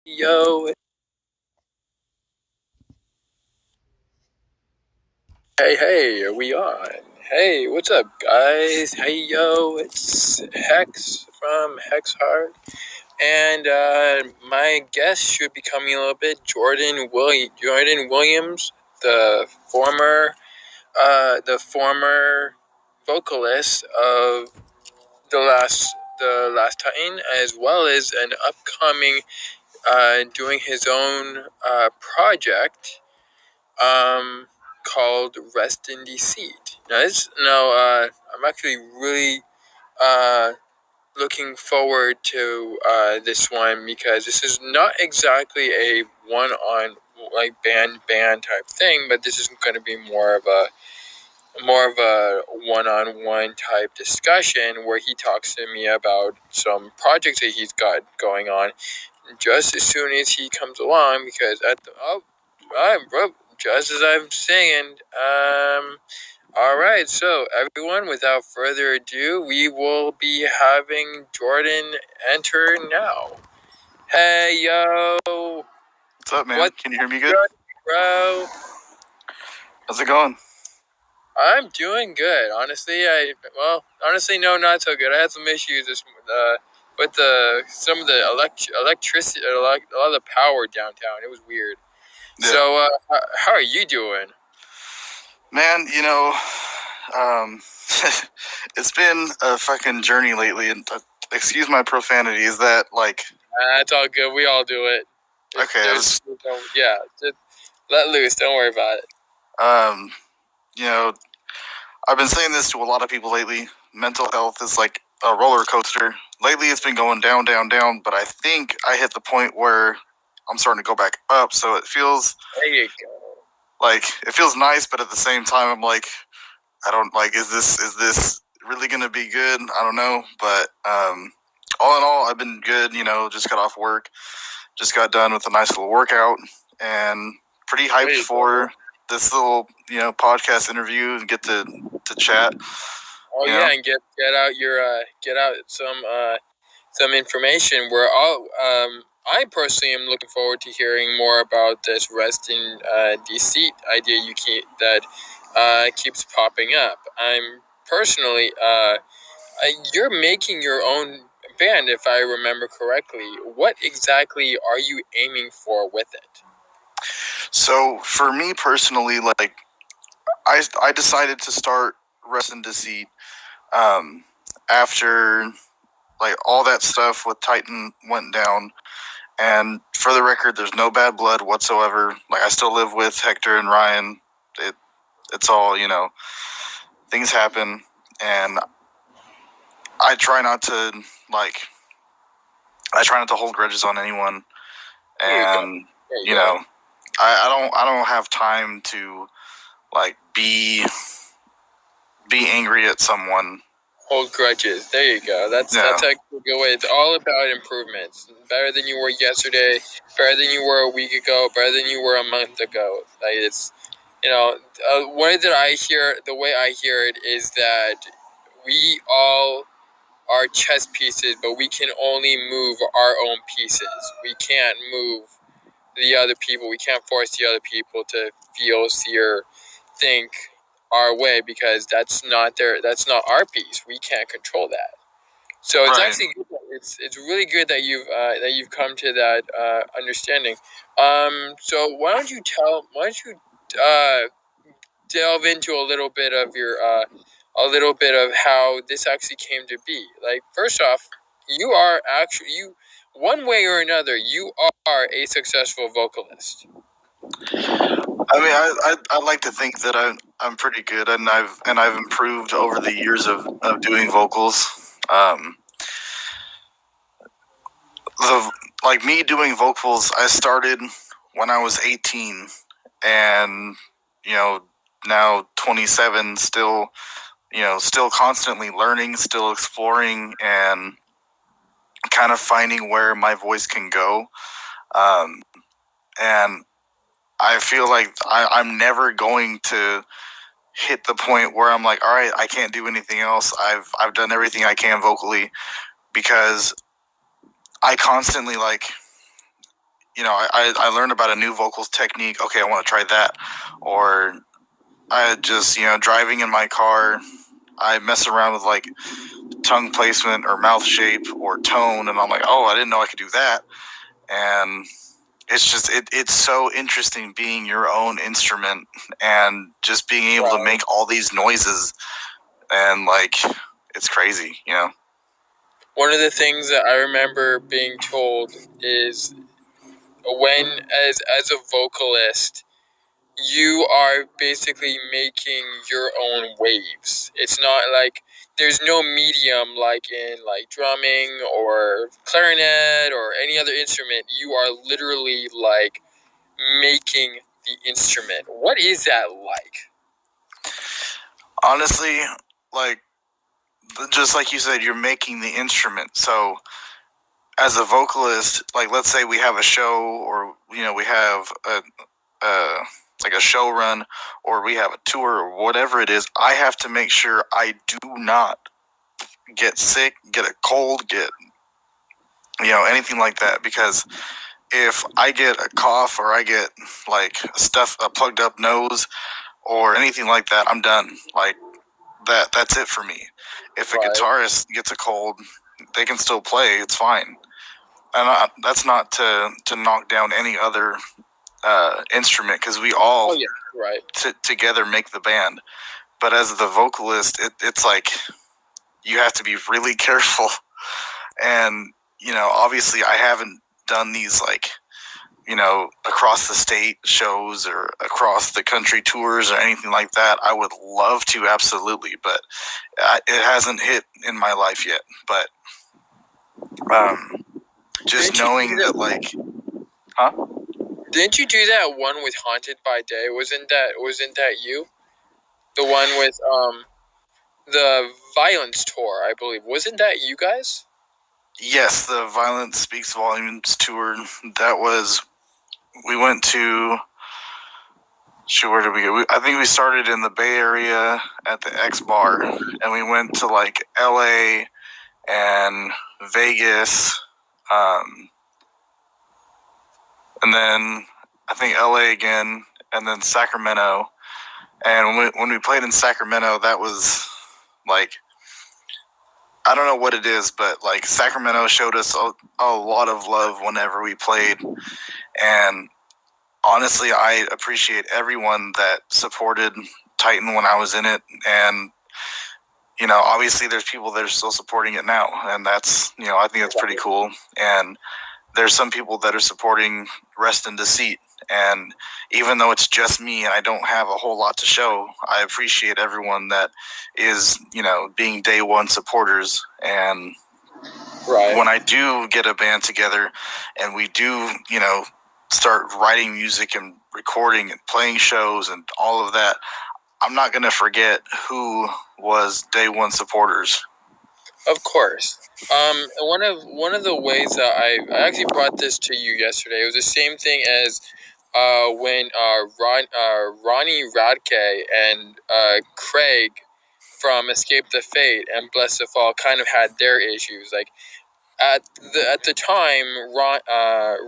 Yo, hey, are we on? Hey, what's up, guys? Hey, yo, it's Hex from Hexheart, and my guest should be coming a little bit. Jordan Williams, the former vocalist of the last Titan, as well as an upcoming doing his own project called Rest in Deceit. I'm actually really uh, looking forward to this one because this is not exactly a one-on like band type thing, but this is going to be more of a one-on-one type discussion where he talks to me about some projects that he's got going on just as soon as he comes along, because just as I'm saying, all right, so everyone, without further ado, we will be having Jordan enter now. Hey, yo. What's up, man? What's Can you hear me good? good, bro? How's it going? I'm doing good. Honestly, no, not so good. I had some issues with some of the electricity, a lot of the power downtown. It was weird. Yeah. So, how are you doing? Man, it's been a fucking journey lately, and excuse my profanity. Is that like? It's all good. We all do it. Okay. Just let loose. Don't worry about it. I've been saying this to a lot of people lately. Mental health is like a roller coaster. Lately, it's been going down, down, down. But I think I hit the point where I'm starting to go back up. So it feels There you go. like it feels nice, but at the same time, I'm like, I don't like. Is this really gonna be good? I don't know. But all in all, I've been good. Just got off work. Just got done with a nice little workout, and pretty hyped for this little podcast interview and get to chat. Oh yeah, and get out some information. I personally am looking forward to hearing more about this Rest in Deceit idea that keeps popping up. I'm personally you're making your own band, if I remember correctly. What exactly are you aiming for with it? So for me personally, like I decided to start Rest in Deceit after like all that stuff with Titan went down. And for the record, there's no bad blood whatsoever. Like I still live with Hector and Ryan. It's all things happen, and I try not to hold grudges on anyone. And I don't have time to like be angry at someone. Hold grudges. There you go. That's a good way. It's all about improvements. Better than you were yesterday. Better than you were a week ago. Better than you were a month ago. Like it's, the way I hear it is that we all are chess pieces, but we can only move our own pieces. We can't move the other people. We can't force the other people to feel, see, or think our way, because that's not our piece. We can't control that. So it's actually good. It's really good that you've come to that understanding. So why don't you delve into a little bit of how this actually came to be. Like, first off, you one way or another, you are a successful vocalist. I mean, I like to think that I'm pretty good, and I've improved over the years of doing vocals. Like me doing vocals, I started when I was 18, and now 27, still constantly learning, still exploring, and kind of finding where my voice can go. And I feel like I'm never going to hit the point where I'm like, all right, I can't do anything else. I've done everything I can vocally, because I constantly I learned about a new vocals technique. Okay, I want to try that. Or I just, driving in my car, I mess around with like tongue placement or mouth shape or tone, and I'm like, oh, I didn't know I could do that. And it's just, it's so interesting being your own instrument and just being able to make all these noises, and like, it's crazy, One of the things that I remember being told is when, as a vocalist, you are basically making your own waves. It's not like there's no medium like in like drumming or clarinet or any other instrument. You are literally like making the instrument. What is that like? Honestly, like, just like you said, you're making the instrument. So as a vocalist, like, let's say we have a show, or we have like a show run, or we have a tour, or whatever it is, I have to make sure I do not get sick, get a cold, get anything like that, because if I get a cough or I get like a plugged up nose or anything like that, I'm done. Like, that's it for me. If a guitarist gets a cold, they can still play, it's fine. And that's not to knock down any other instrument, because we all together make the band. But as the vocalist, it's like you have to be really careful. And obviously I haven't done these like across the state shows or across the country tours or anything like that. I would love to, absolutely, but it hasn't hit in my life yet. But just knowing that, like, didn't you do that one with Haunted by Day? Wasn't that you? The one with the Violence tour, I believe. Wasn't that you guys? Yes, the Violence Speaks Volumes tour. That was, we went to, where did we go? I think we started in the Bay Area at the X Bar, and we went to like LA and Vegas, and then I think LA again, and then Sacramento. And when we played in Sacramento, that was like, I don't know what it is, but like Sacramento showed us a lot of love whenever we played. And honestly, I appreciate everyone that supported Titan when I was in it. And, obviously there's people that are still supporting it now. And that's, I think that's pretty cool. And there's some people that are supporting Rest In Deceit. And even though it's just me and I don't have a whole lot to show, I appreciate everyone that is, being day one supporters. And when I do get a band together and we do, start writing music and recording and playing shows and all of that, I'm not going to forget who was day one supporters. Of course. One of the ways that I actually brought this to you yesterday, it was the same thing as when Ronnie Radke and Craig from Escape the Fate and Bless the Fall kind of had their issues. Like at the time,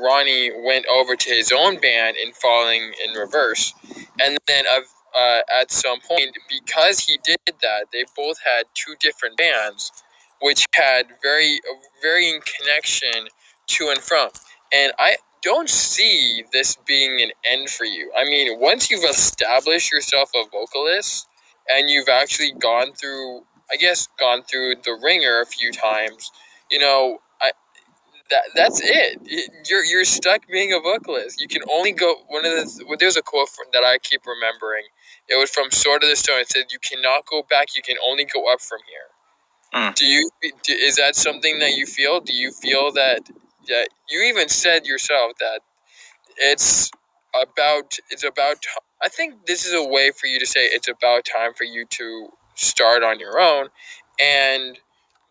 Ronnie went over to his own band in Falling in Reverse, and then at some point, because he did that, they both had two different bands, which had varying connection to and from. And I don't see this being an end for you. I mean, once you've established yourself a vocalist and you've actually gone through the ringer a few times, that's it. You're stuck being a vocalist. You can only go. There's a quote that I keep remembering. It was from Sword of the Stone. It said, "You cannot go back. You can only go up from here." Is that something that you feel? Do you feel that you even said yourself that it's about I think this is a way for you to say it's about time for you to start on your own and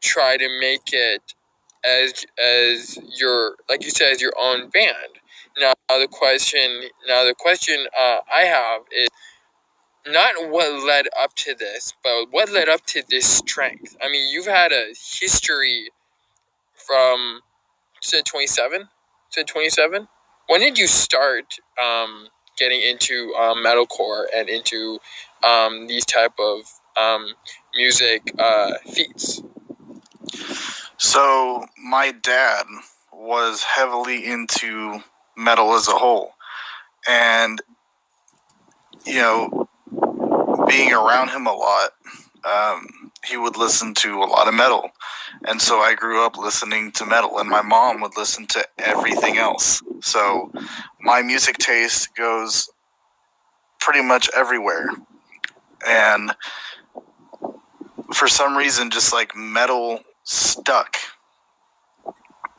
try to make it as your, like you said, as your own band. Now the question I have is not what led up to this, but what led up to this strength. I mean, you've had a history from, said 27? Said 27? when did you start getting into metalcore and into these type of music feats? So my dad was heavily into metal as a whole, and being around him a lot, he would listen to a lot of metal, and so I grew up listening to metal, and my mom would listen to everything else. So my music taste goes pretty much everywhere, and for some reason, just like metal stuck,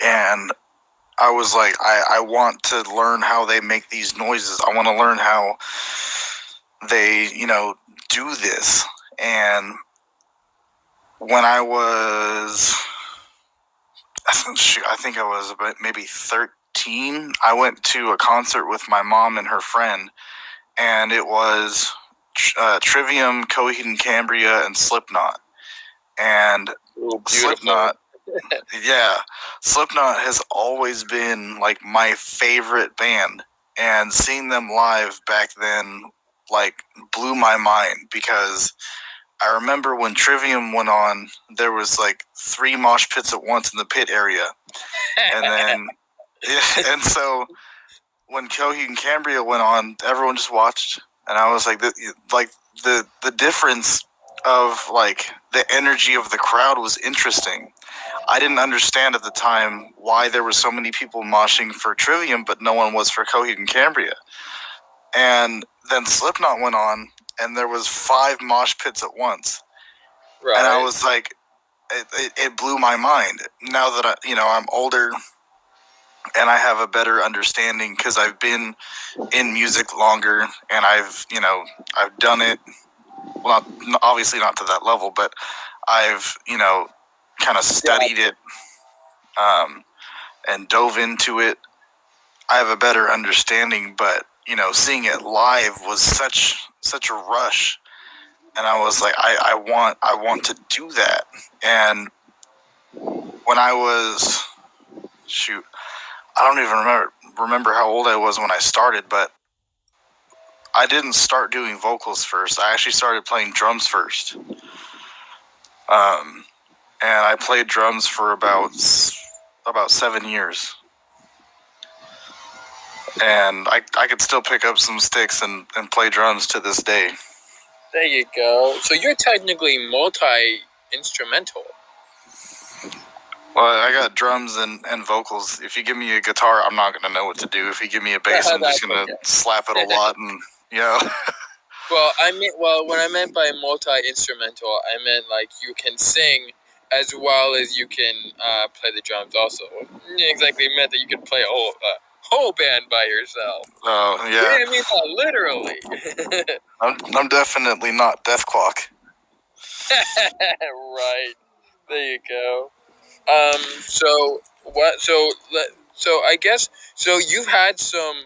and I was like, I want to learn how they make these noises. I want to learn how they, do this. And when I was, I think I was about maybe 13, I went to a concert with my mom and her friend, and it was Trivium, Coheed and Cambria, and Slipknot. And Slipknot, yeah, Slipknot has always been like my favorite band, and seeing them live back then like blew my mind, because I remember when Trivium went on, there was like 3 mosh pits at once in the pit area, and then and so when Coheed and Cambria went on, everyone just watched, and I was like, the difference of like the energy of the crowd was interesting. I didn't understand at the time why there were so many people moshing for Trivium, but no one was for Coheed and Cambria. And then Slipknot went on, and there was 5 mosh pits at once. Right. And I was like, it blew my mind. Now that I'm older and I have a better understanding, because I've been in music longer, and I've done it. Well, obviously not to that level, but I've kind of studied it and dove into it. I have a better understanding, but seeing it live was such a rush, and I was like, I want to do that. And when I was, I don't even remember how old I was when I started, but I didn't start doing vocals first. I actually started playing drums first. And I played drums for about 7 years. And I could still pick up some sticks and play drums to this day. There you go. So you're technically multi-instrumental. Well, I got drums and vocals. If you give me a guitar, I'm not going to know what to do. If you give me a bass, I'm just going to slap it a lot and, Well, when I meant by multi-instrumental, I meant like you can sing as well as you can play the drums also. Exactly meant that you could play a whole band by yourself. Oh, yeah. I mean, literally. I'm definitely not Death Clock. Right. There you go. So I guess you've had some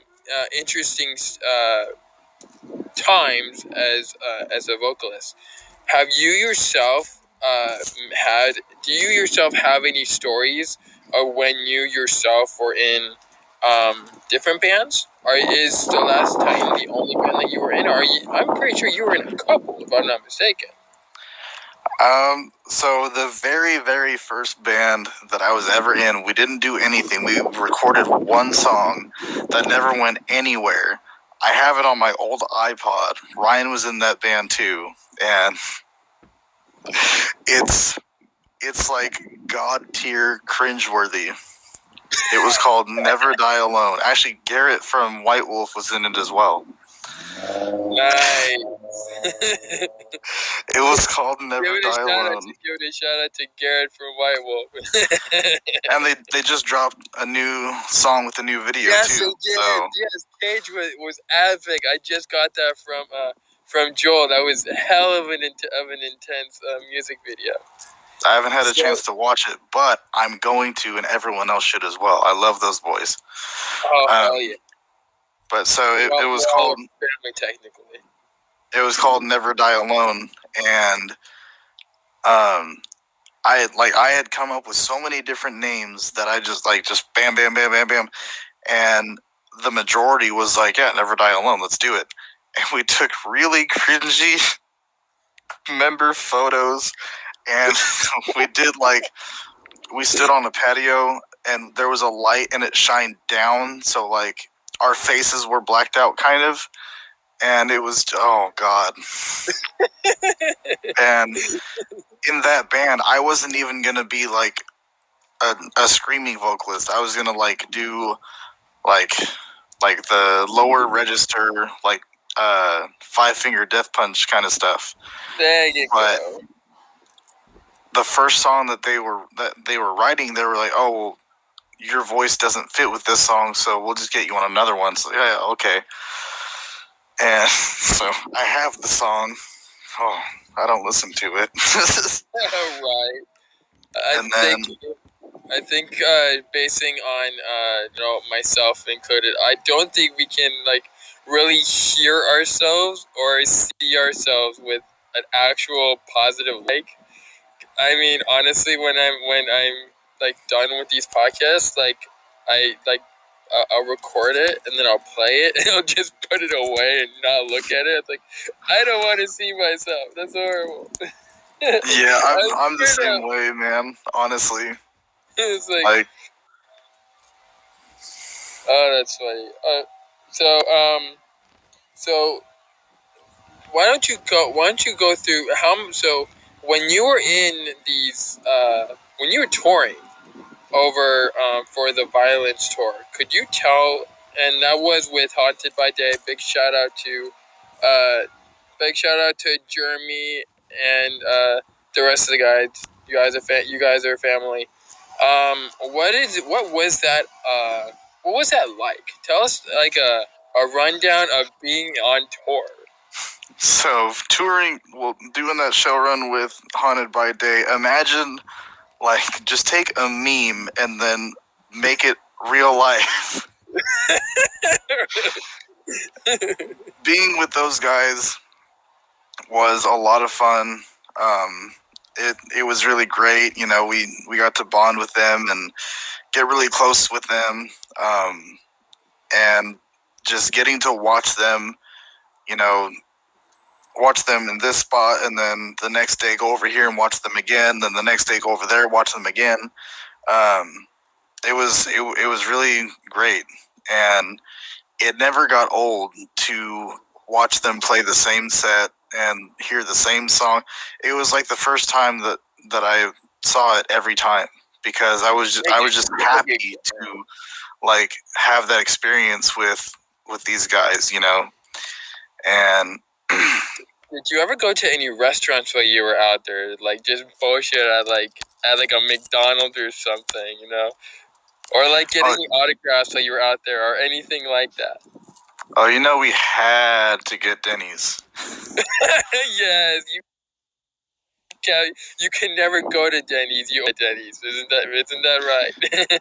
interesting times as a vocalist. Have you yourself do you yourself have any stories of when you yourself were in different bands? Or is the last time the only band that you were in? I'm pretty sure you were in a couple, if I'm not mistaken. So the very, very first band that I was ever in, we didn't do anything. We recorded one song that never went anywhere. I have it on my old iPod. Ryan was in that band too, and it's like God tier cringeworthy. It was called Never Die Alone. Actually, Garrett from White Wolf was in it as well. Nice. It was called Never Die Alone. Give it a shout out to Garrett from White Wolf. And they just dropped a new song with a new video too. Yes, Cage was epic. I just got that from Joel. That was a hell of an intense music video. I haven't had a chance to watch it, but I'm going to, and everyone else should as well. I love those boys. Oh, hell yeah. But so it was called family, technically. It was called Never Die Alone, and I had come up with so many different names that I just bam, bam, bam, bam, bam, and the majority was like, yeah, Never Die Alone, let's do it. And we took really cringy member photos, and we did like, we stood on a patio, and there was a light, and it shined down, so like our faces were blacked out, kind of, and it was, oh god. And in that band, I wasn't even gonna be like a screaming vocalist. I was gonna like do like the lower register, like 5-finger death punch kind of stuff. There you go. The first song that they were writing, they were like, "Oh, well, your voice doesn't fit with this song, so we'll just get you on another one." So yeah, okay. And so I have the song. Oh, I don't listen to it. Right. I think basing on myself included, I don't think we can like really hear ourselves or see ourselves with an actual positive like. I mean, honestly, when I'm like done with these podcasts, like I like I'll record it and then I'll play it and I'll just put it away and not look at it. It's like I don't want to see myself. That's horrible. Yeah, I'm the same way, man. Honestly, it's like oh, that's funny. So why don't you go through how? So when you were in these, when you were touring over for the Violence tour, could you tell? And that was with Haunted by Day. Big shout out to Jeremy and the rest of the guys. You guys are family. What was that? What was that like? Tell us like a rundown of being on tour. So touring, well, doing that show run with Haunted by Day. Imagine, like, just take a meme and then make it real life. Being with those guys was a lot of fun. It was really great. You know, we got to bond with them and get really close with them, and just getting to watch them, you know, watch them in this spot, and then the next day go over here and watch them again. Then the next day go over there, watch them again. It was really great, and it never got old to watch them play the same set and hear the same song. It was like the first time that I saw it every time, because I was just happy to like have that experience with these guys, you know. And did you ever go to any restaurants while you were out there, like just bullshit at a McDonald's or something, you know, or like get any autographs while you were out there or anything like that? Oh, you know, we had to get Denny's. Yes, you can never go to Denny's. You at Denny's, isn't that right?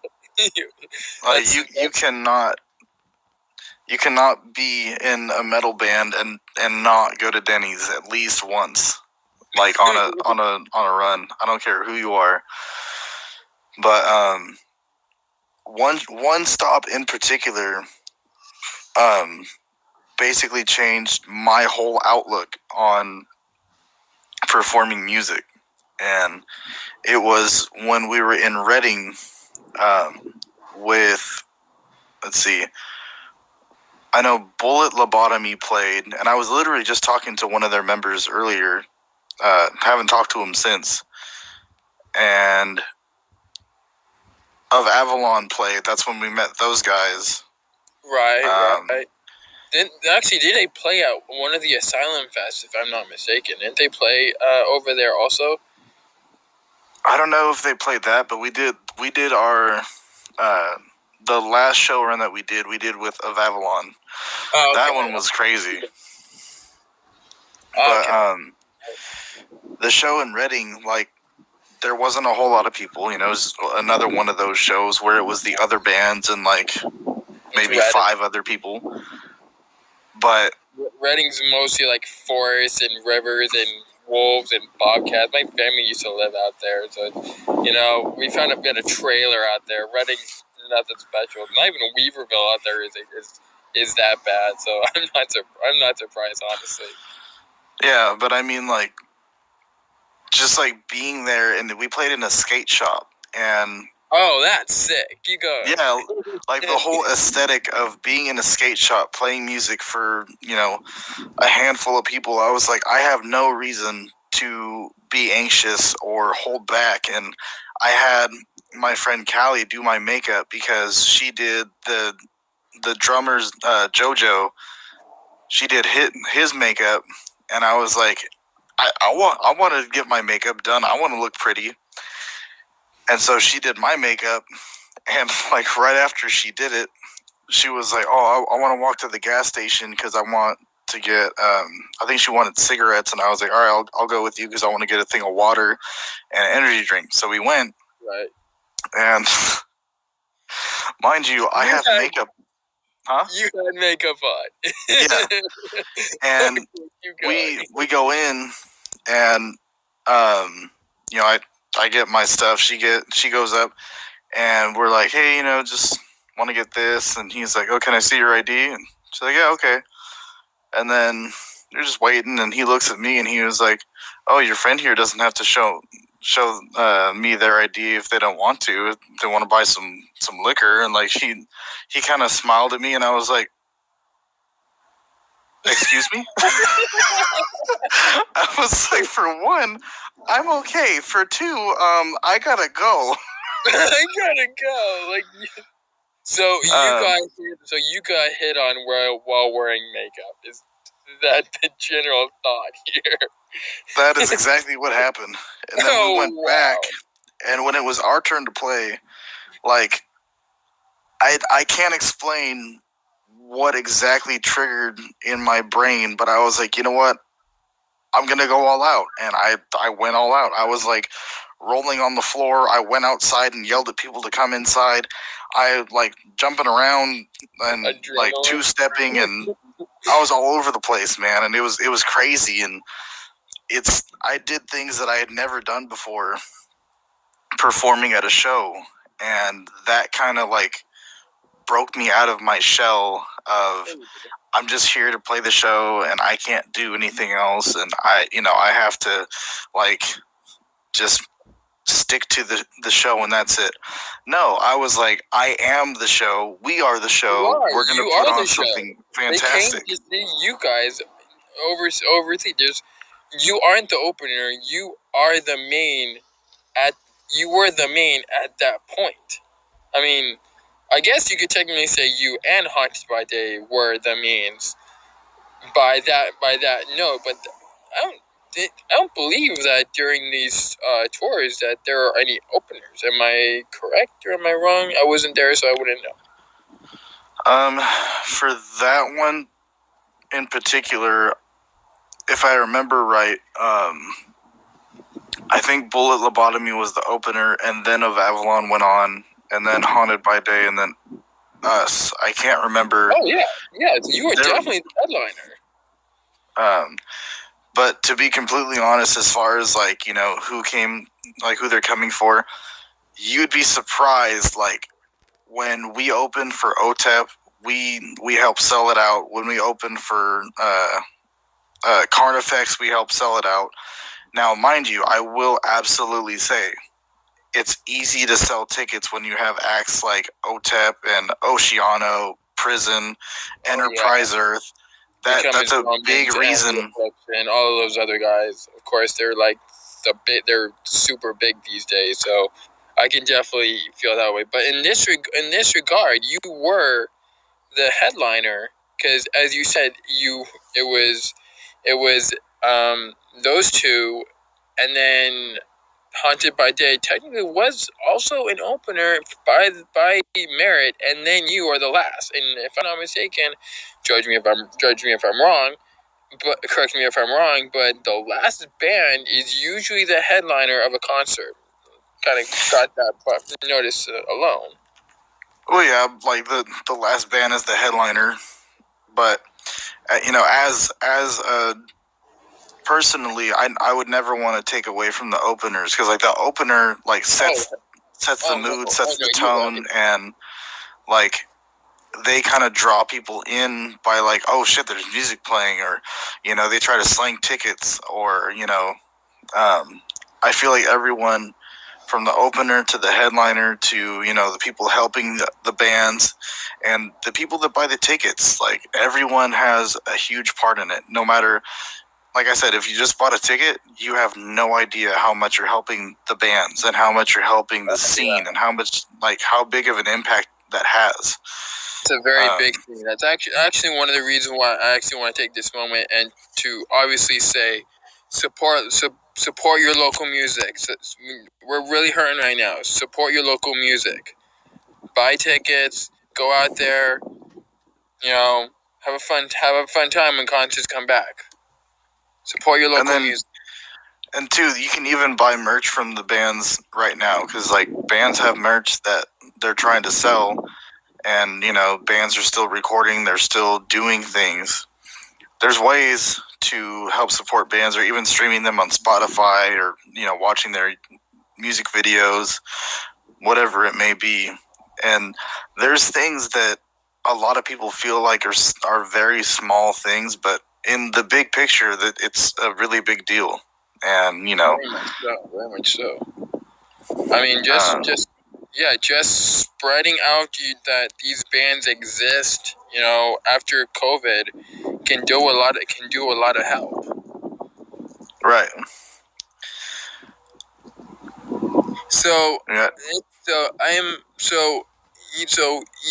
You cannot be in a metal band and not go to Denny's at least once, like on a run. I don't care who you are, but one stop in particular basically changed my whole outlook on performing music, and it was when we were in Reading with, let's see, I know Bullet Lobotomy played, and I was literally just talking to one of their members earlier. Haven't talked to him since. And Of Avalon played. That's when we met those guys. Right. Did they play at one of the Asylum Fests, if I'm not mistaken? Didn't they play over there also? I don't know if they played that, but we did our the last show run that we did with Of Avalon. Oh, okay. That one was crazy. But the show in Reading, like, there wasn't a whole lot of people. You know, it was another one of those shows where it was the other bands and like maybe 5 other people. But Reading's mostly like forests and rivers and wolves and bobcats. My family used to live out there, so you know we found a trailer out there. Reading's nothing special. Not even Weaverville out there is that bad. So I'm not surprised, honestly. Yeah, but I mean, like, just like being there, and we played in a skate shop, and oh, that's sick. You go. Yeah, like the whole aesthetic of being in a skate shop, playing music for, a handful of people. I was like, I have no reason to be anxious or hold back. And I had my friend Callie do my makeup because she did the drummer's JoJo. She did his makeup, and I was like, I want to get my makeup done. I want to look pretty. And so she did my makeup, and like right after she did it, she was like, "Oh, I want to walk to the gas station because I want to get." I think she wanted cigarettes, and I was like, "All right, I'll go with you because I want to get a thing of water and an energy drink." So we went, right? And mind you, I have makeup. Huh? You had makeup on. Yeah. And we go in, and I get my stuff. She goes up, and we're like, "Hey, just want to get this." And he's like, "Oh, can I see your ID?" And she's like, "Yeah, okay." And then you're just waiting, and he looks at me, and he was like, "Oh, your friend here doesn't have to show me their ID if they don't want to. If they want to buy some liquor." And like he kind of smiled at me, and I was like, "Excuse me?" I was like, for one, I'm okay. For two, I gotta go. I gotta go. Like, so you got hit on while wearing makeup. Is that the general thought here? That is exactly what happened. And then we went back, and when it was our turn to play, like, I can't explain what exactly triggered in my brain, but I was like, you know what? I'm going to go all out. And I went all out. I was like rolling on the floor. I went outside and yelled at people to come inside. I like jumping around and like two-stepping, and I was all over the place, man. And it was crazy. And I did things that I had never done before performing at a show. And that kind of like broke me out of my shell of, I'm just here to play the show and I can't do anything else. And I have to like just stick to the show and that's it. No, I was like, I am the show. We are the show. We're going to put on something fantastic. They came to see you guys overseas. You aren't the opener. You are the main you were the main at that point. I mean, I guess you could technically say you and Haunted by Day were the mains by that note, but I don't believe that during these tours that there are any openers. Am I correct or am I wrong? I wasn't there, so I wouldn't know. For that one in particular, if I remember right, I think Bullet Lobotomy was the opener, and then Of Avalon went on, and then Haunted by Day, and then us. I can't remember. Oh yeah, you were definitely the headliner. But to be completely honest, as far as like who came, like who they're coming for, you'd be surprised. Like when we opened for OTEP, we helped sell it out. When we opened for Carnifex, we helped sell it out. Now, mind you, I will absolutely say it's easy to sell tickets when you have acts like OTEP and Oceano, Prison, Enterprise Earth. That's a big reason. And all of those other guys, of course, they're like they're super big these days. So I can definitely feel that way. But in this regard, you were the headliner because, as you said, it was those two, and then Haunted by Day technically was also an opener by merit, and then you are the last. And if I'm not mistaken, judge me if I'm wrong, but correct me if I'm wrong. But the last band is usually the headliner of a concert. Kind of got that notice alone. Oh yeah, like the last band is the headliner, but as personally, I would never want to take away from the openers because like the opener like sets the mood, sets the tone, and like they kind of draw people in by like, oh shit, there's music playing, or they try to slang tickets, or I feel like everyone from the opener to the headliner to the people helping the bands and the people that buy the tickets, like everyone has a huge part in it. No matter, like I said, if you just bought a ticket, you have no idea how much you're helping the bands and how much you're helping the scene and how big of an impact that has. It's a very big thing. That's actually one of the reasons why I actually want to take this moment and to obviously say support your local music. So we're really hurting right now. Support your local music. Buy tickets. Go out there. Have a fun time when concerts come back. Support your local music. And two, you can even buy merch from the bands right now, because like bands have merch that they're trying to sell, and bands are still recording, they're still doing things. There's ways to help support bands, or even streaming them on Spotify, or watching their music videos, whatever it may be. And there's things that a lot of people feel like are very small things, but in the big picture, that it's a really big deal. And very much so. I mean, just spreading out that these bands exist, after COVID, can do a lot of help. Right. So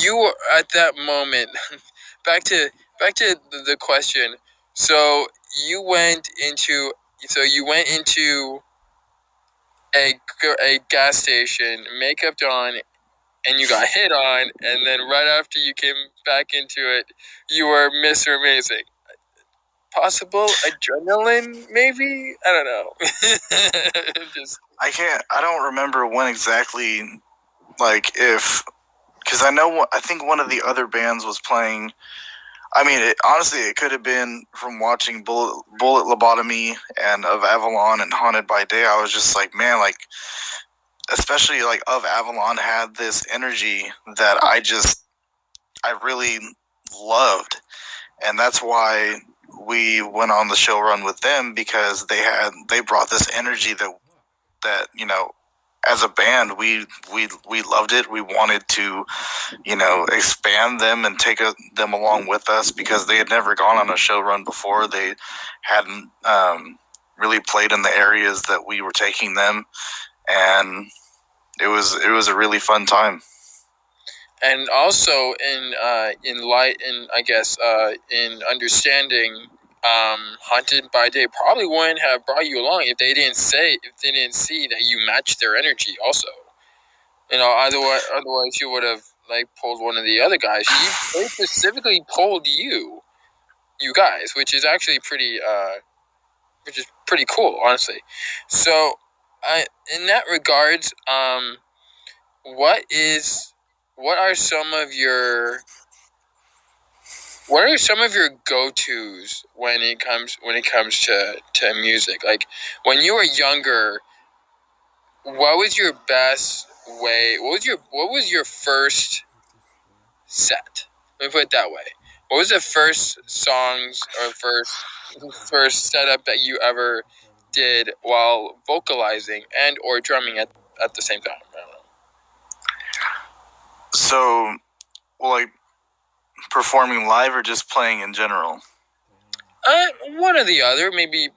you were at that moment. back to the question. So you went into a gas station, makeup on, and you got hit on, and then right after you came back into it, you were Mr. Amazing. Possible adrenaline, maybe? I don't know. I don't remember when exactly, because I think one of the other bands was playing. I mean, honestly, it could have been from watching Bullet Lobotomy and Of Avalon and Haunted by Day. I was just like, man, especially Of Avalon had this energy that I really loved, and that's why we went on the show run with them, because they brought this energy that as a band we loved it. We wanted to expand them and take them along with us, because they had never gone on a show run before. They hadn't really played in the areas that we were taking them, and it was a really fun time. And also in understanding, Haunted by Day probably wouldn't have brought you along if they didn't see that you matched their energy. Also, otherwise you would have pulled one of the other guys. They specifically pulled you guys, which is actually pretty cool, honestly. So, in that regards, what are some of your go-tos when it comes to music? Like, when you were younger, what was your best way? What was your first set? Let me put it that way. What was the first songs or first setup that you ever did while vocalizing and or drumming at the same time? I don't know. So, performing live or just playing in general? One or the other. Maybe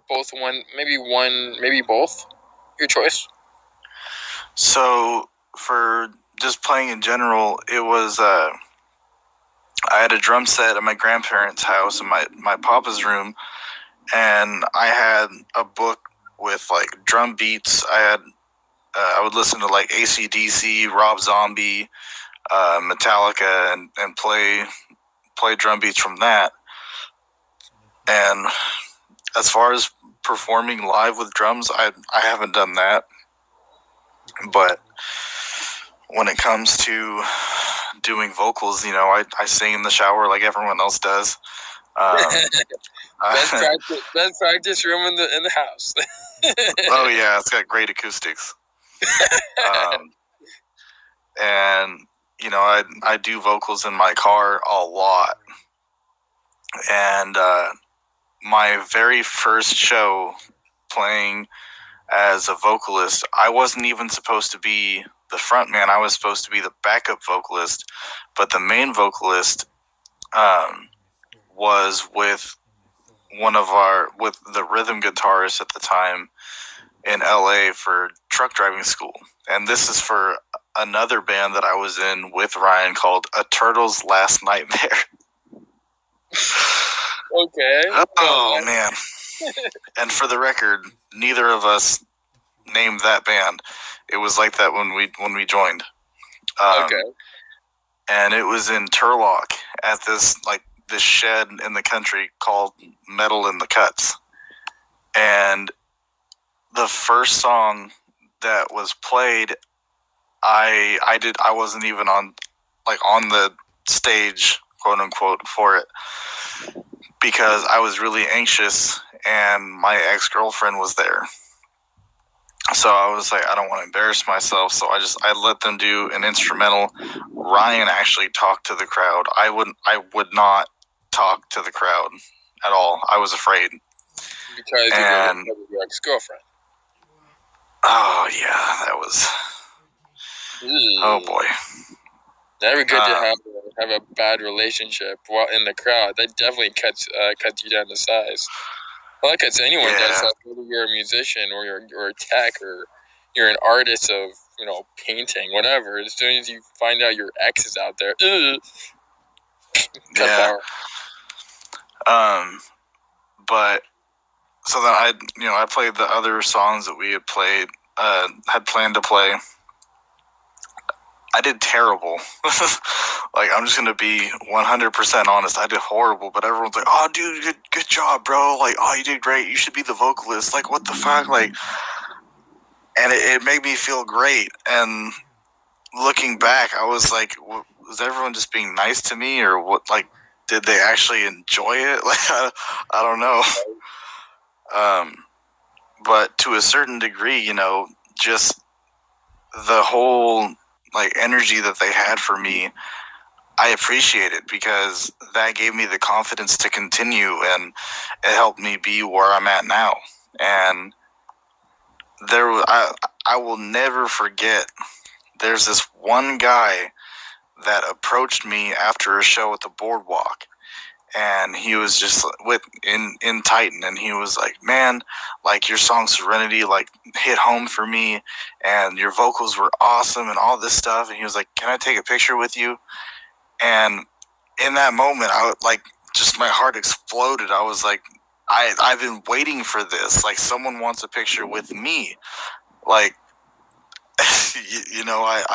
both. Maybe both. Your choice. So, for just playing in general, it was I had a drum set at my grandparents' house in my papa's room, and I had a book with drum beats. I would listen to AC/DC, Rob Zombie, Metallica, and play drum beats from that. And as far as performing live with drums, I haven't done that. But when it comes to doing vocals, I sing in the shower like everyone else does. Best practice room in the house. Oh yeah, it's got great acoustics. And I do vocals in my car a lot. And my very first show playing as a vocalist, I wasn't even supposed to be the front man. I was supposed to be the backup vocalist, but the main vocalist was with with the rhythm guitarist at the time in LA for truck driving school. And this is for another band that I was in with Ryan called A Turtle's Last Nightmare. Okay. Oh, man. And for the record, neither of us named that band. It was like that when we joined. Okay. And it was in Turlock at this shed in the country called Metal in the Cuts. And the first song that was played, I wasn't even on the stage, quote unquote, for it, because I was really anxious and my ex-girlfriend was there. So I was like, I don't want to embarrass myself, so I let them do an instrumental. Ryan actually talked to the crowd. I would not talk to the crowd at all. I was afraid. Because of your ex-girlfriend. Oh yeah, that was. Oh boy. Never good to have a bad relationship while in the crowd. That definitely cuts you down to size. Well, that cuts anyone down to size, whether you're a musician or you're a tech or you're an artist of painting, whatever. As soon as you find out your ex is out there, yeah. But so then I played the other songs that we had planned to play. I did terrible. I'm just gonna be 100% honest. I did horrible, but everyone's like, "Oh, dude, good job, bro! Oh, you did great. You should be the vocalist." What the fuck? And it made me feel great. And looking back, I was like, was everyone just being nice to me, or what? Did they actually enjoy it? I don't know. But to a certain degree, just the whole energy that they had for me, I appreciate it, because that gave me the confidence to continue, and it helped me be where I'm at now. And I will never forget, there's this one guy that approached me after a show at the Boardwalk, and he was just in Titan, and he was like, "Man, your song Serenity hit home for me, and your vocals were awesome and all this stuff." And he was like, "Can I take a picture with you?" And in that moment, I just my heart exploded. I was like, I've been waiting for this. Someone wants a picture with me. I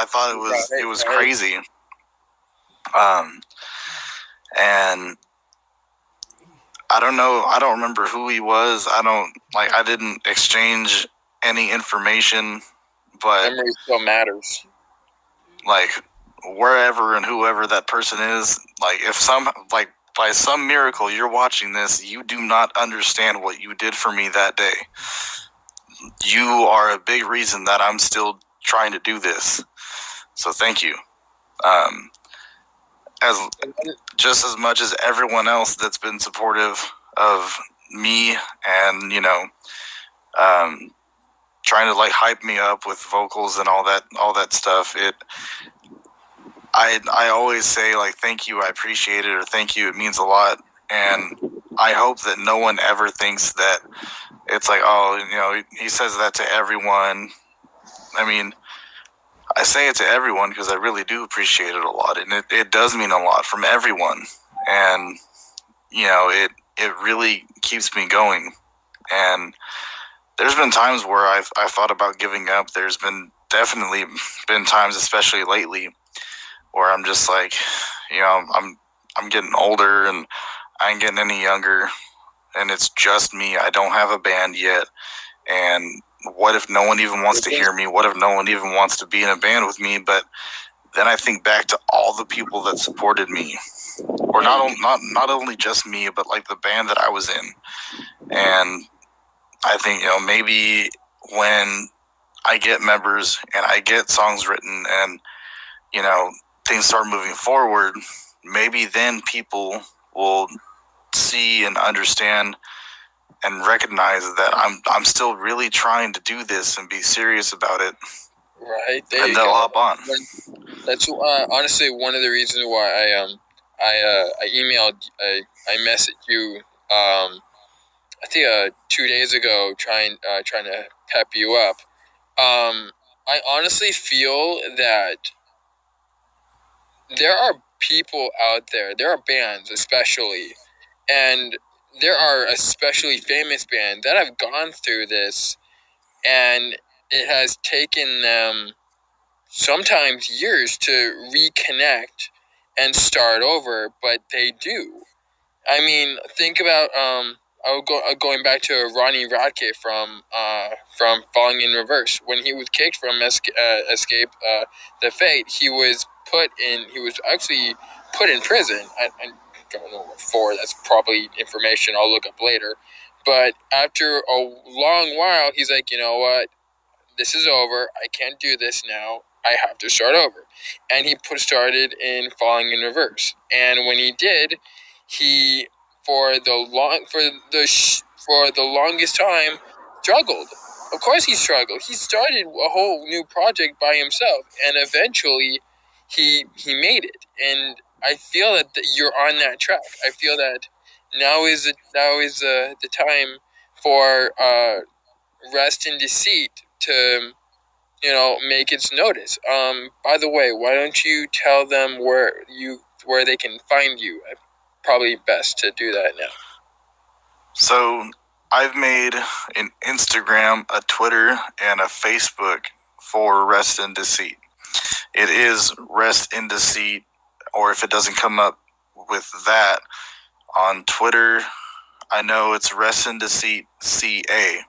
thought it was crazy. And I don't know. I don't remember who he was. I didn't exchange any information, but memory still matters. Wherever and whoever that person is, if by some miracle you're watching this, you do not understand what you did for me that day. You are a big reason that I'm still trying to do this. So thank you. Just as much as everyone else that's been supportive of me and trying to hype me up with vocals and all that stuff. I always say thank you, I appreciate it, or thank you, it means a lot. And I hope that no one ever thinks that it's he says that to everyone. I mean, I say it to everyone because I really do appreciate it a lot, and it does mean a lot from everyone. And it really keeps me going. And there's been times where I've thought about giving up. There's definitely been times, especially lately, where I'm just I'm getting older and I ain't getting any younger, and it's just me. I don't have a band yet, and what if no one even wants to hear me? What if no one even wants to be in a band with me? But then I think back to all the people that supported me, or not only just me, but the band that I was in. And I think maybe when I get members and I get songs written, and things start moving forward, maybe then people will see and understand and recognize that I'm still really trying to do this and be serious about it. Right, and they'll hop on. That's honestly one of the reasons why I emailed, I messaged you, I think 2 days ago, trying to pep you up. I honestly feel that there are people out there, there are bands especially, and there are especially famous bands that have gone through this, and it has taken them sometimes years to reconnect and start over, but they do. I mean, think about going back to Ronnie Radke from Falling in Reverse. When he was kicked from Escape the Fate, he was actually put in prison. I don't know what for. That's probably information I'll look up later. But after a long while, he's like, you know what? This is over. I can't do this now. I have to start over. And he started in Falling in Reverse. And when he did, he for the longest time struggled. Of course he struggled. He started a whole new project by himself, and eventually he made it. And I feel that you're on that track. I feel that now is the time for Rest in Deceit to make its notice. By the way, why don't you tell them where they can find you? Probably best to do that now. So I've made an Instagram, a Twitter, and a Facebook for Rest in Deceit. It is Rest in Deceit, or if it doesn't come up with that on Twitter, I know it's Rest in Deceit CA.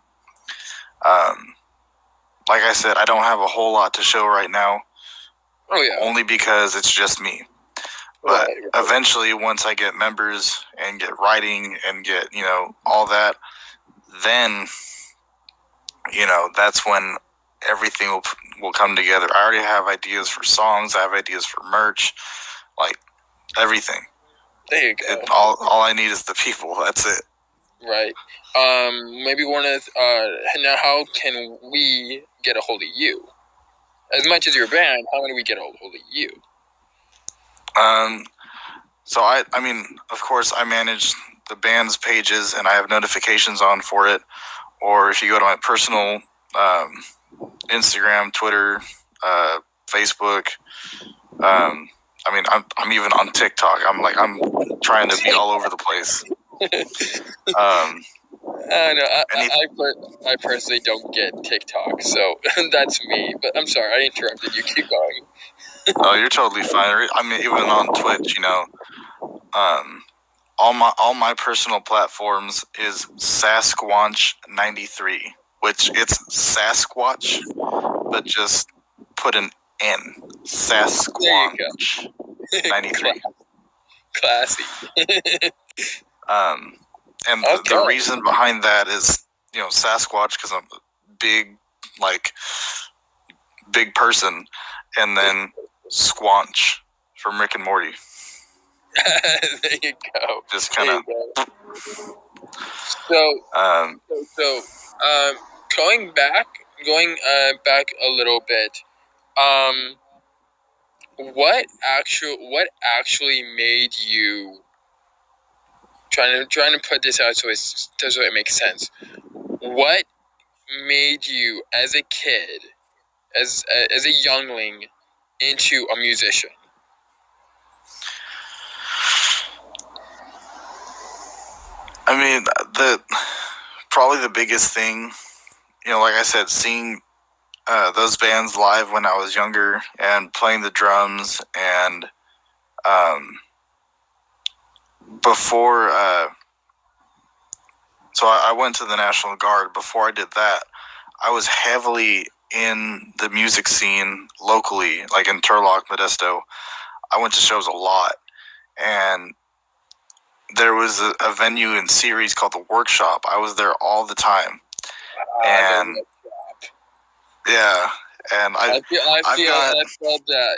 Like I said, I don't have a whole lot to show right now. Oh yeah. Only because it's just me. But eventually, once I get members and get writing and get, all that, then, that's when everything will come together. I already have ideas for songs. I have ideas for merch, like everything. There you go. All I need is the people. That's it. Right. Maybe now how can we get a hold of you? As much as your band, how can we get a hold of you? So I mean, of course, I manage the band's pages and I have notifications on for it. Or if you go to my personal Instagram, Twitter, Facebook, I mean, I'm even on TikTok. I'm trying to be all over the place. I personally don't get TikTok, so that's me. But I'm sorry, I interrupted you. Keep going. Oh, you're totally fine. I mean, even on Twitch, all my personal platforms is Sasquatch93, which it's Sasquatch, but just put an N. Sasquatch93. Classy. And the reason behind that is, Sasquatch, because I'm a big person, and then Squanch from Rick and Morty. There you go. Just kind of. So, going back a little bit, what actually made you trying to put this out so it makes sense? What made you, as a kid, as a youngling, into a musician? I mean, probably the biggest thing, like I said, seeing those bands live when I was younger and playing the drums, and before, so I went to the National Guard. Before I did that, I was heavily in the music scene locally, like in Turlock, Modesto. I went to shows a lot, and there was a venue in Ceres called the Workshop. I was there all the time, and yeah, and I felt that.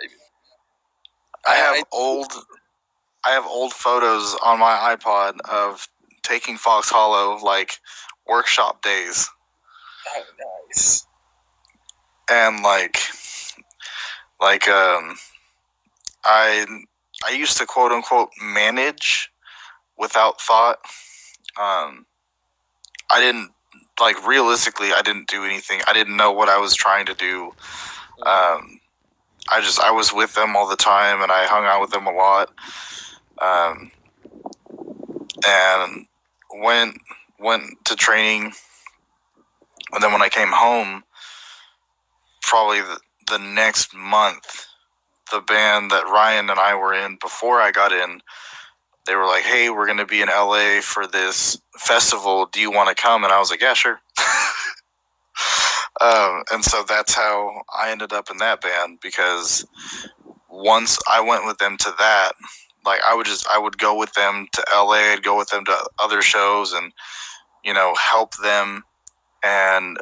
I have old photos on my iPod of taking Fox Hollow, like, workshop days. Oh, nice. And, I used to quote unquote manage without thought. I didn't, like, realistically, I didn't do anything. I didn't know what I was trying to do. I was with them all the time, and I hung out with them a lot. And went to training, and then when I came home, probably the next month, the band that Ryan and I were in before I got in, they were like, "Hey, we're going to be in LA for this festival. Do you want to come?" And I was like, "Yeah, sure." And so that's how I ended up in that band, because once I went with them to that, like, I would go with them to LA, I'd go with them to other shows and, help them. And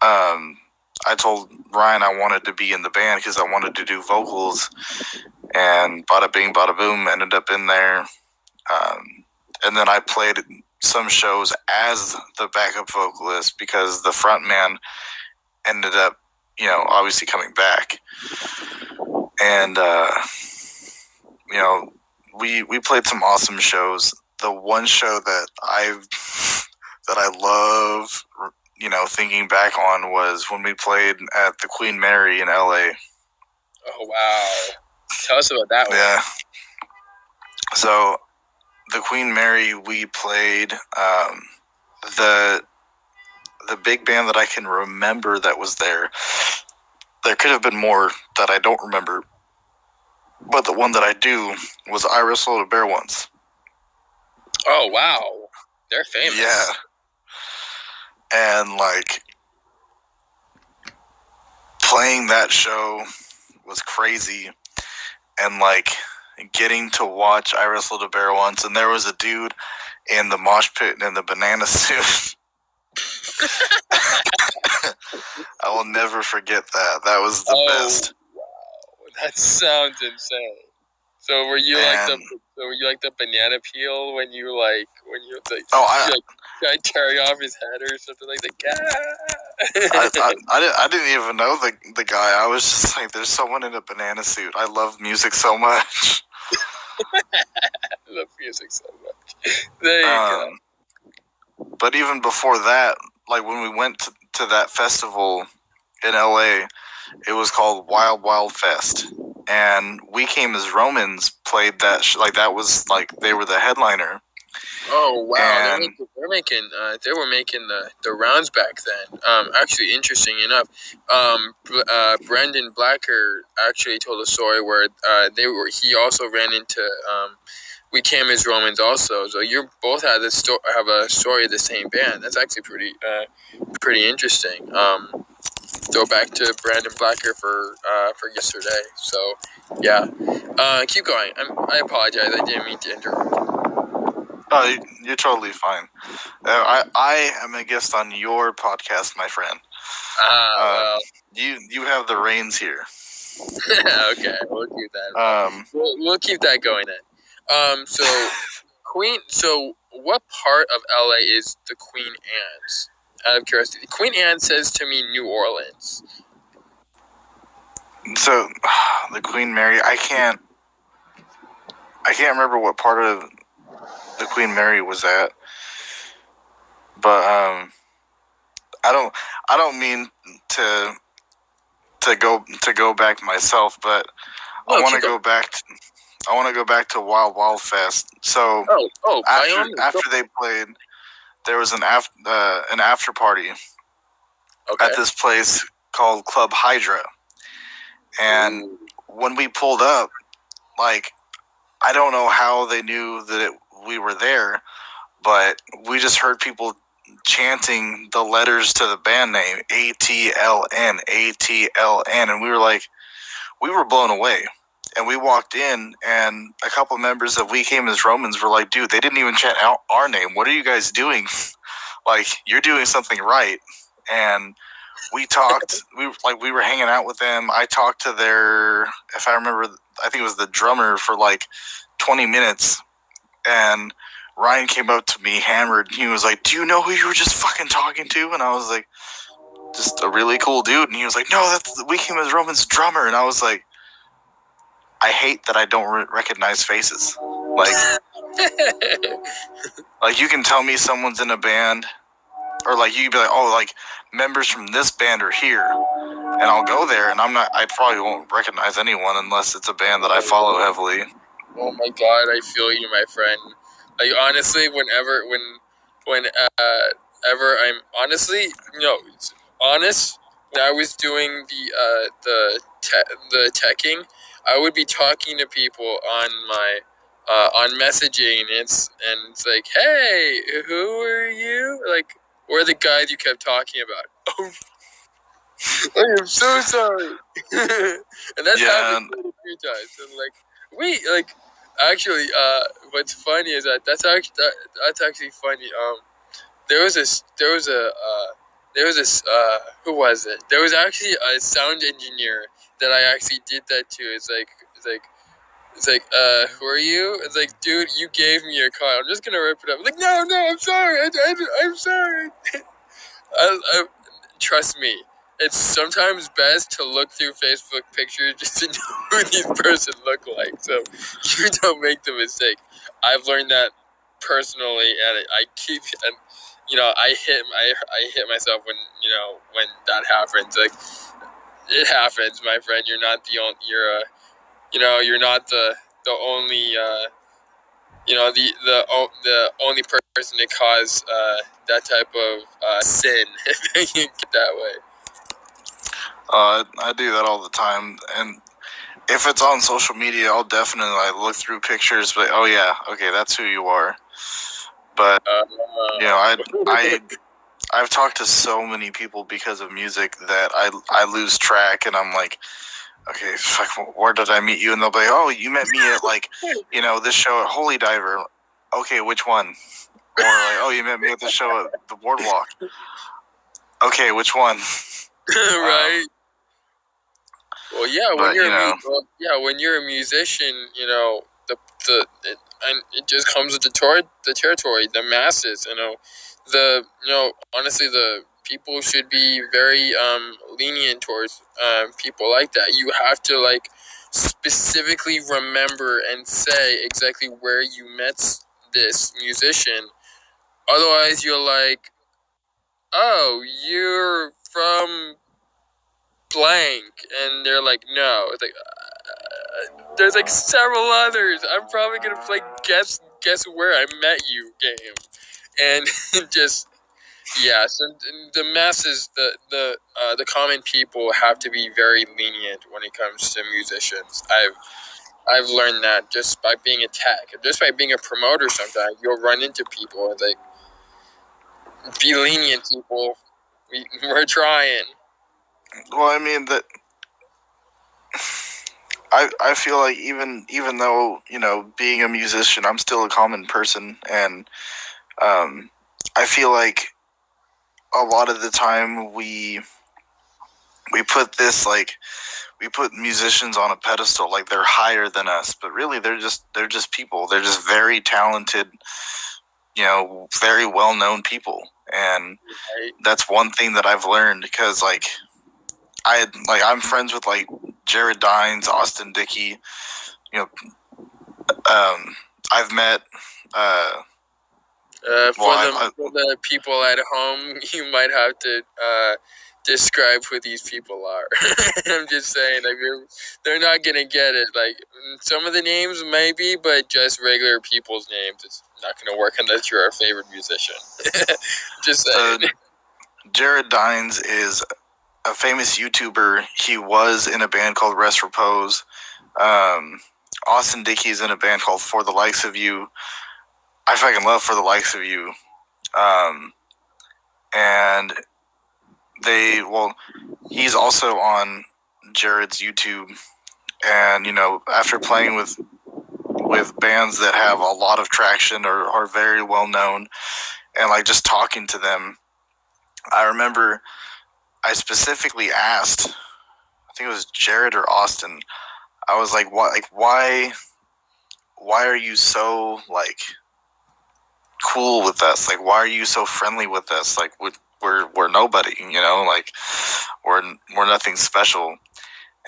I told Ryan I wanted to be in the band because I wanted to do vocals, and bada bing, bada boom, ended up in there. And then I played some shows as the backup vocalist because the front man ended up, obviously coming back. And, we played some awesome shows. The one show that I love, thinking back on was when we played at the Queen Mary in LA. Oh, wow. Tell us about that one. Yeah. So the Queen Mary, we played the big band that I can remember that was there. There could have been more that I don't remember, but the one that I do was I Wrestled a Bear Once. Oh, wow. They're famous. Yeah. And, like, playing that show was crazy. And, like, getting to watch I Wrestled a Bear Once, and there was a dude in the mosh pit in the banana suit. I will never forget that. That was the best. Wow. That sounds insane. So were you like the banana peel when you tearing off his head or something like that? I didn't even know the guy. I was just like, there's someone in a banana suit. I love music so much. I love music so much. There you go. But even before that, like when we went to that festival in LA, it was called Wild Wild Fest. And We Came as Romans played that, that was like, they were the headliner. Oh, wow. They were making the rounds back then. Actually, interesting enough, Brandon Blacker actually told a story where he also ran into We Came as Romans also. So you both have a story of the same band. That's actually pretty interesting. Go back to Brandon Blacker for yesterday. So yeah, keep going. I apologize. I didn't mean to interrupt. Oh, you're totally fine. I am a guest on your podcast, my friend. Well. You have the reins here. Okay, we'll keep that. We'll keep that going then. So Queen. So what part of LA is the Queen Anne's? Out of curiosity, Queen Anne says to me New Orleans. So the Queen Mary, I can't remember what part of the Queen Mary was at, but I don't mean to go back myself, but I want to go back. I want to go back to Wild Wild Fest. So after they played, there was an after party at this place called Club Hydra, and when we pulled up, like, I don't know how they knew that we were there, but we just heard people chanting the letters to the band name, ATLN, ATLN, and we were blown away. And we walked in, and a couple members of We Came as Romans were like, dude, they didn't even chant out our name. What are you guys doing? Like, you're doing something right. And we talked, we were hanging out with them. I talked to if I remember I think it was the drummer for like 20 minutes, and Ryan came up to me hammered. He was like, "Do you know who you were just fucking talking to?" And I was like, "Just a really cool dude." And he was like, "No, that's We Came as Roman's drummer." And I was like, I hate that I don't recognize faces. Like you can tell me someone's in a band, or like you'd be like, "Oh, like members from this band are here," and I'll go there, and I probably won't recognize anyone unless it's a band that I follow heavily. Oh my god, I feel you, my friend. Like honestly, whenever I'm honestly, honest. When I was doing the teching, I would be talking to people on my on messaging. It's like, hey, who are you? Like, we're the guys you kept talking about. Oh, I am so sorry. And that's happened a few times. And like, actually, what's funny is that's actually funny. There was who was it? There was actually a sound engineer that I actually did that to. It's like, who are you? It's like, dude, you gave me your car. I'm just gonna rip it up. I'm like, no, I'm sorry. I'm sorry. Trust me, it's sometimes best to look through Facebook pictures just to know who these person look like, so you don't make the mistake. I've learned that personally, and I keep and I hit myself when that happens. Like, it happens, my friend. You're not the only. You're not the only. The only person to cause that type of sin, if you get that way. I do that all the time, and if it's on social media, I'll definitely look through pictures. But oh yeah, okay, that's who you are. But I've talked to so many people because of music that I lose track, and I'm like, okay, fuck, where did I meet you? And they'll be like, oh, you met me at this show at Holy Diver. Okay, which one? Or like, oh, you met me at the show at the Boardwalk. Okay, which one? Right. Well, yeah. When you're a musician, it just comes with the territory, the masses. Honestly, the people should be very lenient towards people like that. You have to specifically remember and say exactly where you met this musician. Otherwise, you're like, oh, you're from blank, and they're like, no. It's like, there's several others. I'm probably gonna play guess where I met you game, and just so the masses, the common people have to be very lenient when it comes to musicians. I've learned that just by being a tech, just by being a promoter. Sometimes you'll run into people and be lenient, people. We're trying. Well, I mean that. I feel like even though being a musician, I'm still a common person, and I feel like a lot of the time we put we put musicians on a pedestal, like they're higher than us, but really they're just people. They're just very talented, very well known people, and that's one thing that I've learned because I'm friends with Jared Dines, Austin Dickey. I've met. For the people at home, you might have to describe who these people are. I'm just saying, they're not gonna get it. Some of the names maybe, but just regular people's names, it's not gonna work unless you're our favorite musician. Just saying. Jared Dines is a famous YouTuber. He was in a band called Rest Repose. Austin Dickey's in a band called For the Likes of You. I fucking love For the Likes of You. And he's also on Jared's YouTube. And, after playing with bands that have a lot of traction or are very well known, and just talking to them, I remember I specifically asked, I think it was Jared or Austin, I was like, why are you so like cool with us? Like, why are you so friendly with us? Like, we're nobody, you know, like we're nothing special.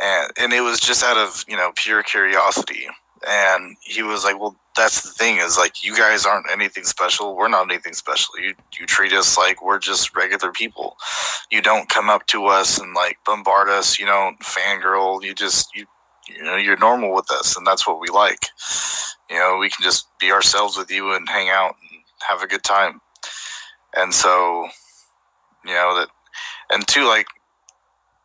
And it was just out of, you know, pure curiosity. And he was like, well, that's the thing, is like, you guys aren't anything special. We're not anything special. You treat us like we're just regular people. You don't come up to us and like bombard us. You don't fangirl. You know, you're normal with us, and that's what we like. You know, we can just be ourselves with you and hang out and have a good time. And so, you know, that, and two, like,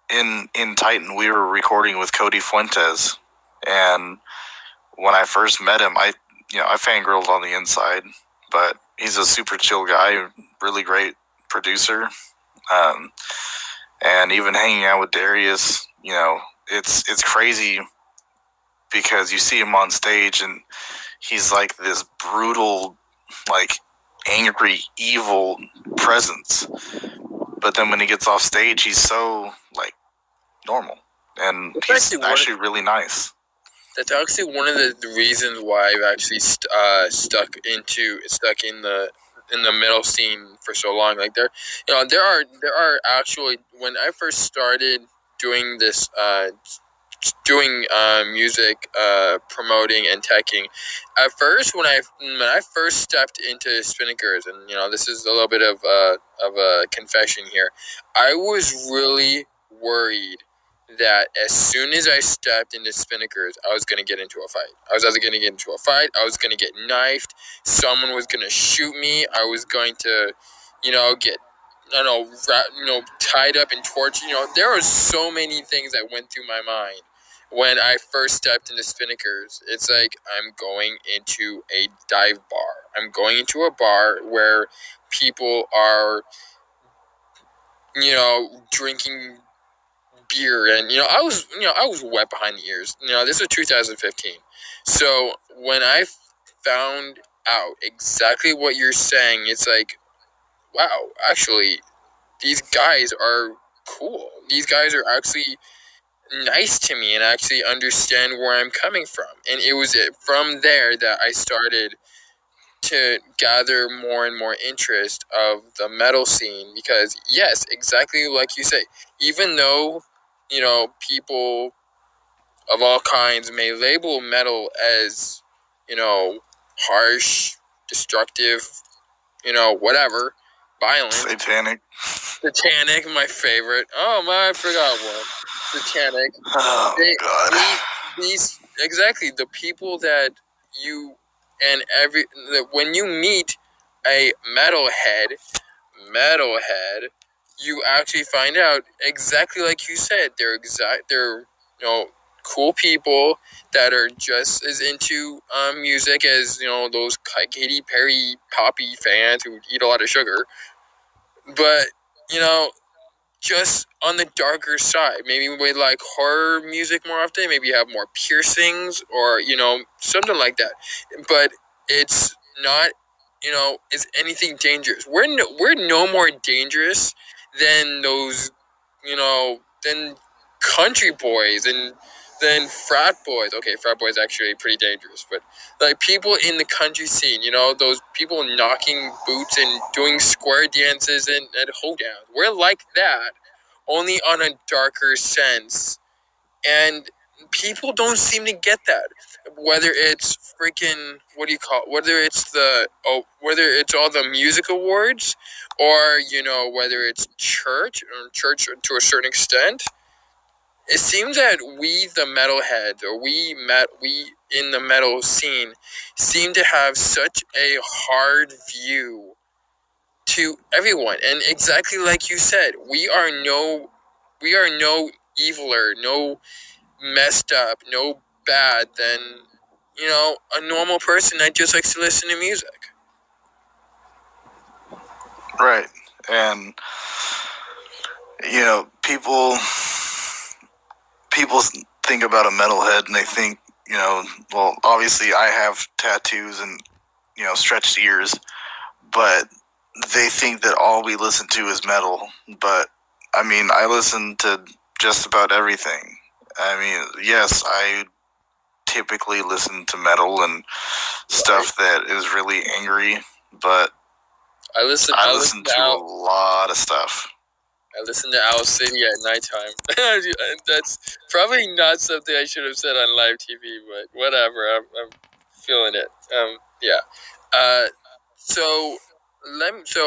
in Titan, we were recording with Cody Fuentes, and when I first met him, I fangirled on the inside, but he's a super chill guy, really great producer, and even hanging out with Darius, you know, it's crazy because you see him on stage and he's like this brutal, like angry, evil presence, but then when he gets off stage, he's so like normal, and he's actually really nice. That's actually one of the reasons why I've actually stuck in the metal scene for so long. Like there are actually, when I first started doing this music promoting and teching, at first when I first stepped into Spinnakers, and you know, this is a little bit of a confession here, I was really worried that as soon as I stepped into Spinnakers, I was going to get into a fight. I was either going to get into a fight, I was going to get knifed, someone was going to shoot me, I was going to, you know, get, tied up and tortured. You know, there were so many things that went through my mind when I first stepped into Spinnakers. It's like, I'm going into a dive bar. I'm going into a bar where people are, you know, drinking beer, and I was wet behind the ears. You know, this was 2015. So when I found out exactly what you're saying, it's like, wow, actually, these guys are cool. These guys are actually nice to me and actually understand where I'm coming from. And it was from there that I started to gather more and more interest of the metal scene, because yes, exactly like you say, even though, you know, people of all kinds may label metal as, you know, harsh, destructive, you know, whatever, violent, satanic, my favorite. Oh my, I forgot one. Satanic. Oh God. These exactly the people that you and when you meet a metalhead, you actually find out exactly like you said. They're you know, cool people that are just as into music as, you know, those Katy Perry poppy fans who eat a lot of sugar. But, you know, just on the darker side. Maybe we like horror music more often. Maybe you have more piercings, or, you know, something like that. But it's not, you know, is anything dangerous. We're no more dangerous than those, you know, than country boys and than frat boys. Okay, frat boys actually pretty dangerous, but like people in the country scene, you know, those people knocking boots and doing square dances and hoedowns. We're like that, only on a darker sense. And people don't seem to get that. Whether it's freaking, whether it's whether it's all the music awards, or, you know, whether it's church to a certain extent. It seems that we, the metalheads, or we in the metal scene, seem to have such a hard view to everyone. And exactly like you said, we are no eviler, no messed up, no bad than, you know, a normal person that just likes to listen to music. Right. And, you know, people think about a metalhead and they think, you know, well, obviously I have tattoos and, you know, stretched ears, but they think that all we listen to is metal. But I mean, I listen to just about everything. I mean, yes, I typically listen to metal and stuff that is really angry, but I listen to a lot of stuff. I listen to Owl City at nighttime. That's probably not something I should have said on live TV, but whatever. I'm feeling it. Yeah. So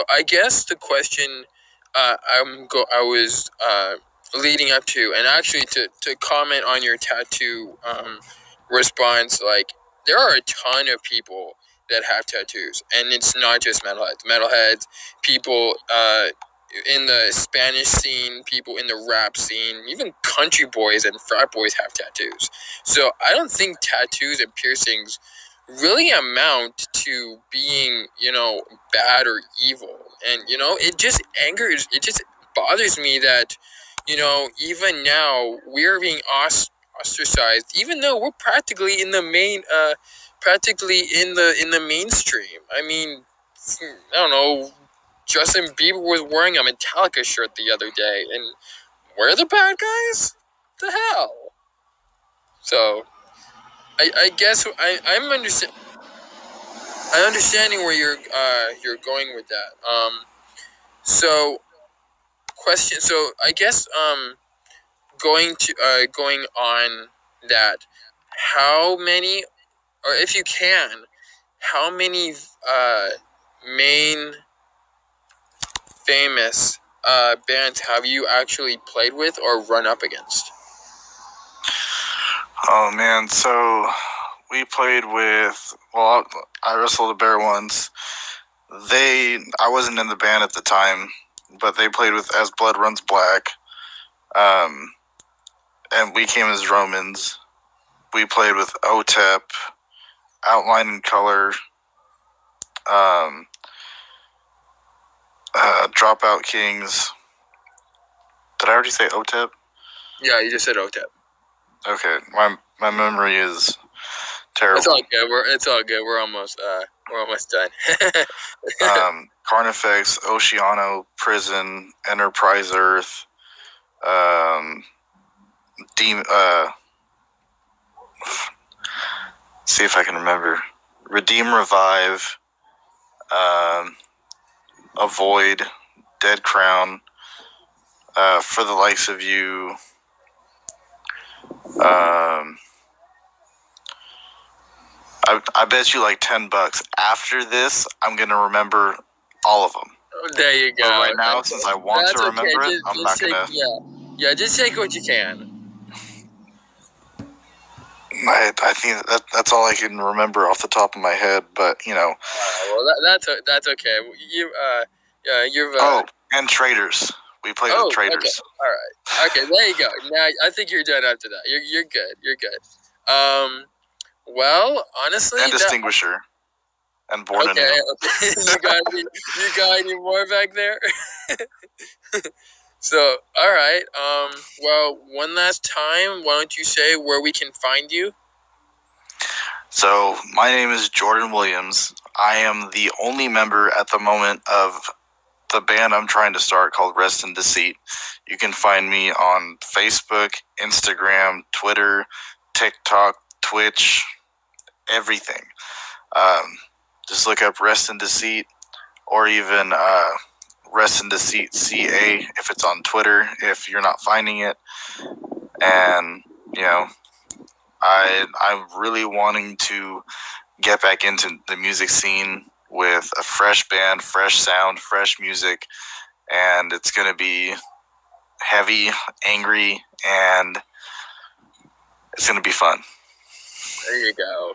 I guess the question I was leading up to, and actually to comment on your tattoo response, like there are a ton of people that have tattoos, and it's not just metalheads, people in the Spanish scene, people in the rap scene, even country boys and frat boys have tattoos. So I don't think tattoos and piercings really amount to being, bad or evil. And, it just bothers me that, even now we're being ostracized, even though we're practically in the mainstream. I mean, I don't know, Justin Bieber was wearing a Metallica shirt the other day, and we're the bad guys? The hell? So, I guess I'm understanding where you're going with that. So question. So I guess going on that, how many, or if you can, how many main famous bands have you actually played with or run up against? Oh man, so we played with, I wrestled a bear once. I wasn't in the band at the time, but they played with As Blood Runs Black. And we came as Romans. We played with OTEP, Outline in Color, Dropout Kings. Did I already say OTEP? Yeah, you just said OTEP. Okay, my memory is terrible. It's all good. We're almost done. Carnifex, Oceano, Prison, Enterprise Earth, see if I can remember. Redeem, Revive, Avoid, Dead Crown, For the Likes of You. I bet you like $10. After this, I'm gonna remember all of them. There you go. But right now, since I want to remember it, I'm not gonna. Yeah, just take what you can. I think that's all I can remember off the top of my head. But that's okay. And Traitors. We played with Traitors. Okay. All right. Okay, there you go. Now I think you're done after that. You're good. You're good. Well, honestly, and Distinguisher, and Born Anew. Okay. you got any more back there? So, all right. Well, one last time, why don't you say where we can find you? So, my name is Jordan Williams. I am the only member at the moment of the band I'm trying to start called Rest In Deceit. You can find me on Facebook, Instagram, Twitter, TikTok, Twitch, everything. Just look up Rest In Deceit, or even Rest In Deceit CA if it's on Twitter, if you're not finding it. And, I'm really wanting to get back into the music scene with a fresh band, fresh sound, fresh music, and it's going to be heavy, angry, and it's going to be fun. There you go.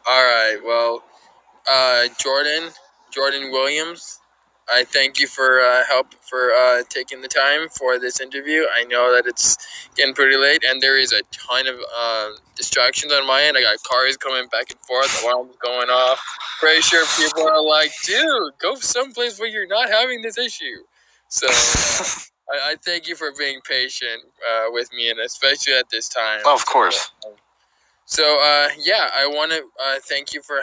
All right. Well, Jordan Williams, I thank you for taking the time for this interview. I know that it's getting pretty late, and there is a ton of distractions on my end. I got cars coming back and forth, alarms going off. Pretty sure people are like, dude, go someplace where you're not having this issue. So I thank you for being patient with me, and especially at this time. Of course. So, I want to thank you for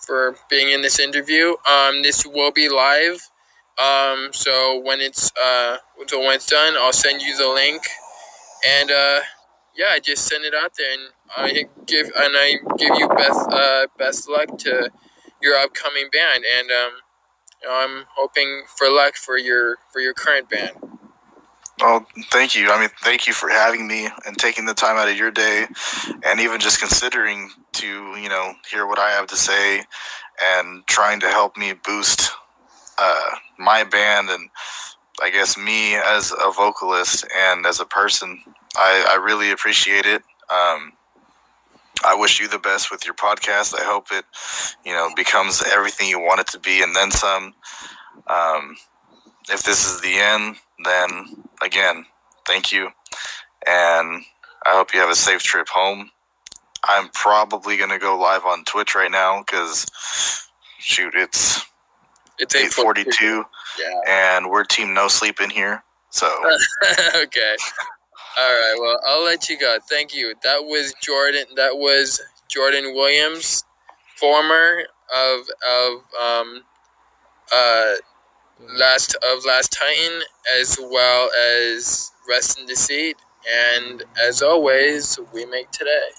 for being in this interview. This will be live. So when it's done, I'll send you the link. And yeah, just send it out there, and I give you best luck to your upcoming band, and I'm hoping for luck for your current band. Well, thank you. I mean, thank you for having me and taking the time out of your day, and even just considering to hear what I have to say, and trying to help me boost my band, and I guess me as a vocalist and as a person. I really appreciate it. I wish you the best with your podcast. I hope it, becomes everything you want it to be and then some. If this is the end, then again, thank you. And I hope you have a safe trip home. I'm probably going to go live on Twitch right now because, shoot, it's 8:42. Yeah. And we're team no sleep in here. So. Okay. All right. Well, I'll let you go. Thank you. That was Jordan Williams, former of Last Titan, as well as Rest in Deceit, and as always, we make today.